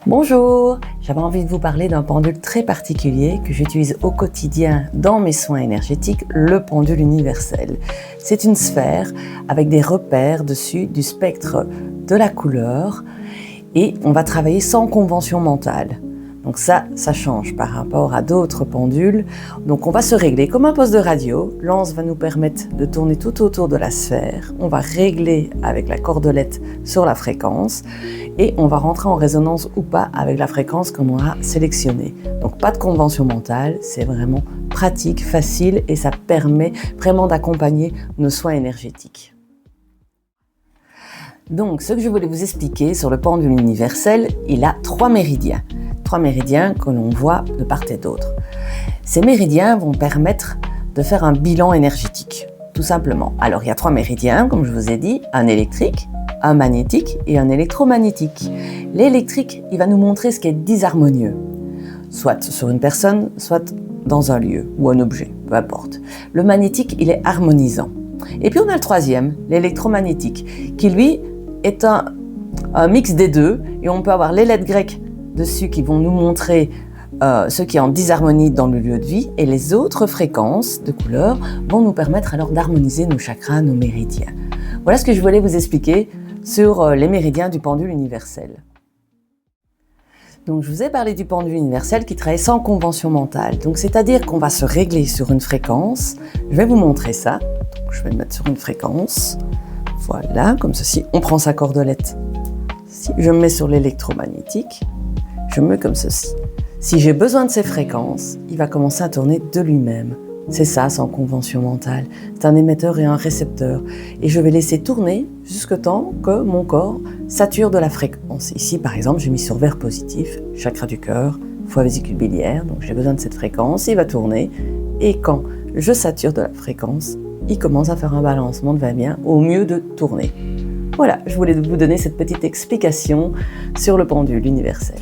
Bonjour, j'avais envie de vous parler d'un pendule très particulier que j'utilise au quotidien dans mes soins énergétiques, le pendule universel. C'est une sphère avec des repères dessus du spectre de la couleur et on va travailler sans convention mentale. Donc ça change par rapport à d'autres pendules. Donc on va se régler comme un poste de radio. L'anse va nous permettre de tourner tout autour de la sphère. On va régler avec la cordelette sur la fréquence et on va rentrer en résonance ou pas avec la fréquence qu'on aura sélectionnée. Donc pas de convention mentale, c'est vraiment pratique, facile et ça permet vraiment d'accompagner nos soins énergétiques. Donc ce que je voulais vous expliquer sur le pendule universel, il a 3 méridiens. 3 méridiens que l'on voit de part et d'autre. Ces méridiens vont permettre de faire un bilan énergétique, tout simplement. Alors il y a 3 méridiens, comme je vous ai dit, un électrique, un magnétique et un électromagnétique. L'électrique, il va nous montrer ce qui est disharmonieux, soit sur une personne, soit dans un lieu ou un objet, peu importe. Le magnétique, il est harmonisant. Et puis on a le 3e, l'électromagnétique, qui lui est un mix des deux, et on peut avoir les lettres grecques dessus qui vont nous montrer ce qui est en disharmonie dans le lieu de vie, et les autres fréquences de couleurs vont nous permettre alors d'harmoniser nos chakras, nos méridiens. Voilà ce que je voulais vous expliquer sur les méridiens du pendule universel. Donc je vous ai parlé du pendule universel qui travaille sans convention mentale. Donc c'est-à-dire qu'on va se régler sur une fréquence. Je vais vous montrer ça. Donc, je vais le mettre sur une fréquence. Voilà, comme ceci. On prend sa cordelette. Si je me mets sur l'électromagnétique, je me mets comme ceci. Si j'ai besoin de ces fréquences, il va commencer à tourner de lui-même. C'est ça, sans convention mentale. C'est un émetteur et un récepteur. Et je vais laisser tourner jusqu'au temps que mon corps sature de la fréquence. Ici, par exemple, j'ai mis sur vert positif, chakra du cœur, foie vésicule biliaire. Donc j'ai besoin de cette fréquence, il va tourner. Et quand je sature de la fréquence, il commence à faire un balancement de va-et-vient au mieux de tourner. Voilà, je voulais vous donner cette petite explication sur le pendule universel.